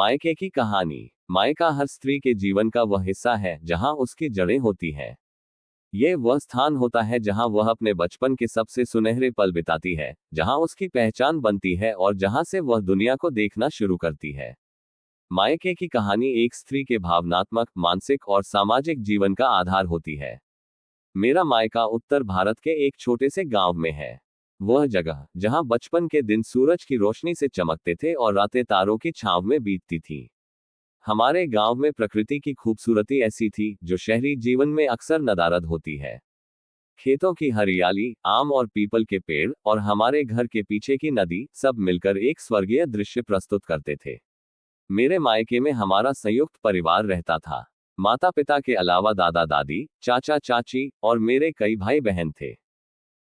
मायके की कहानी। मायका हर स्त्री के जीवन का वह हिस्सा है जहां उसकी जड़ें होती हैं। ये वह स्थान होता है जहां वह अपने बचपन के सबसे सुनहरे पल बिताती है, जहां उसकी पहचान बनती है और जहां से वह दुनिया को देखना शुरू करती है। मायके की कहानी एक स्त्री के भावनात्मक, मानसिक और सामाजिक जीवन का आधार होती है। मेरा मायका उत्तर भारत के एक छोटे से गांव में है। वह जगह जहां बचपन के दिन सूरज की रोशनी से चमकते थे और रातें तारों की छांव में बीतती थी। हमारे गांव में प्रकृति की खूबसूरती ऐसी थी जो शहरी जीवन में अक्सर नदारद होती है। खेतों की हरियाली, आम और पीपल के पेड़ और हमारे घर के पीछे की नदी सब मिलकर एक स्वर्गीय दृश्य प्रस्तुत करते थे। मेरे मायके में हमारा संयुक्त परिवार रहता था। माता पिता के अलावा दादा दादी, चाचा चाची और मेरे कई भाई बहन थे।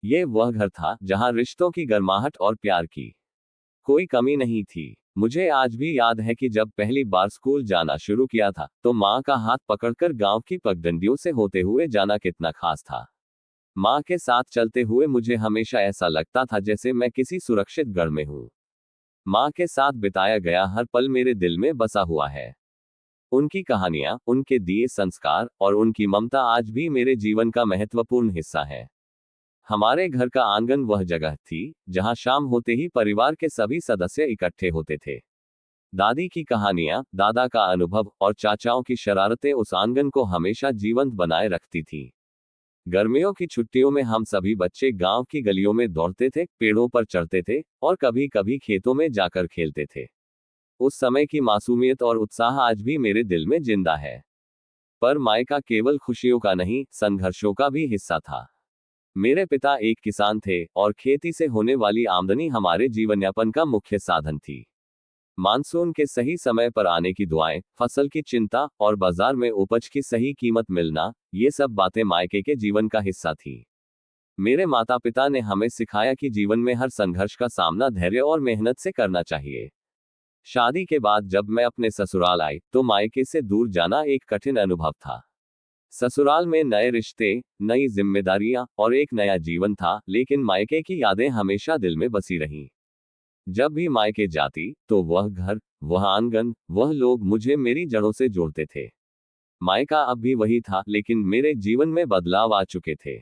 ये वह घर था जहां रिश्तों की गर्माहट और प्यार की कोई कमी नहीं थी। मुझे आज भी याद है कि जब पहली बार स्कूल जाना शुरू किया था तो माँ का हाथ पकड़कर गांव की पगडंडियों से होते हुए जाना कितना खास था। माँ के साथ चलते हुए मुझे हमेशा ऐसा लगता था जैसे मैं किसी सुरक्षित गढ़ में हूँ। माँ के साथ बिताया गया हर पल मेरे दिल में बसा हुआ है। उनकी कहानियां, उनके दिए संस्कार और उनकी ममता आज भी मेरे जीवन का महत्वपूर्ण हिस्सा है। हमारे घर का आंगन वह जगह थी जहां शाम होते ही परिवार के सभी सदस्य इकट्ठे होते थे। दादी की कहानियां, दादा का अनुभव और चाचाओं की शरारतें उस आंगन को हमेशा जीवंत बनाए रखती थी। गर्मियों की छुट्टियों में हम सभी बच्चे गांव की गलियों में दौड़ते थे, पेड़ों पर चढ़ते थे और कभी कभी खेतों में जाकर खेलते थे। उस समय की मासूमियत और उत्साह आज भी मेरे दिल में जिंदा है। पर मायका केवल खुशियों का नहीं, संघर्षों का भी हिस्सा था। मेरे पिता एक किसान थे और खेती से होने वाली आमदनी हमारे जीवनयापन का मुख्य साधन थी। मानसून के सही समय पर आने की दुआएं, फसल की चिंता और बाजार में उपज की सही कीमत मिलना, ये सब बातें मायके के जीवन का हिस्सा थी। मेरे माता पिता ने हमें सिखाया कि जीवन में हर संघर्ष का सामना धैर्य और मेहनत से करना चाहिए। शादी के बाद जब मैं अपने ससुराल आई तो मायके से दूर जाना एक कठिन अनुभव था। ससुराल में नए रिश्ते, नई जिम्मेदारियां और एक नया जीवन था, लेकिन मायके की यादें हमेशा दिल में बसी रहीं। जब भी मायके जाती तो वह घर, वह आंगन, वह लोग मुझे मेरी जड़ों से जोड़ते थे। मायका अब भी वही था, लेकिन मेरे जीवन में बदलाव आ चुके थे।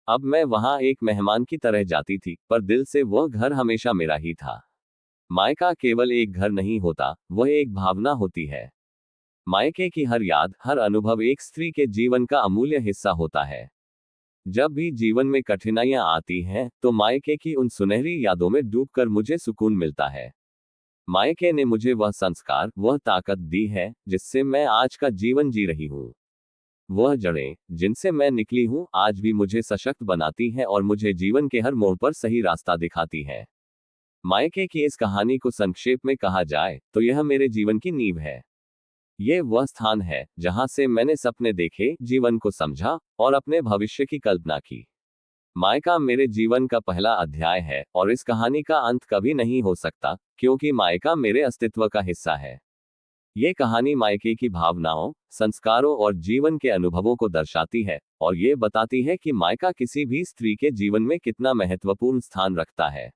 अब मैं वहां एक मेहमान की तरह जाती थी, पर दिल से वह घर हमेशा मेरा ही था। मायका केवल एक घर नहीं होता, वह एक भावना होती है। मायके की हर याद, हर अनुभव एक स्त्री के जीवन का अमूल्य हिस्सा होता है। जब भी जीवन में कठिनाइयां आती हैं, तो मायके की उन सुनहरी यादों में डूबकर मुझे सुकून मिलता है। मायके ने मुझे वह संस्कार, वह ताकत दी है जिससे मैं आज का जीवन जी रही हूँ। वह जड़ें जिनसे मैं निकली हूँ आज भी मुझे सशक्त बनाती हैं और मुझे जीवन के हर मोड़ पर सही रास्ता दिखाती है। मायके की इस कहानी को संक्षेप में कहा जाए तो यह मेरे जीवन की नींव है। ये वह स्थान है जहां से मैंने सपने देखे, जीवन को समझा और अपने भविष्य की कल्पना की। मायका मेरे जीवन का पहला अध्याय है और इस कहानी का अंत कभी नहीं हो सकता, क्योंकि मायका मेरे अस्तित्व का हिस्सा है। ये कहानी मायके की भावनाओं, संस्कारों और जीवन के अनुभवों को दर्शाती है और ये बताती है कि मायका किसी भी स्त्री के जीवन में कितना महत्वपूर्ण स्थान रखता है।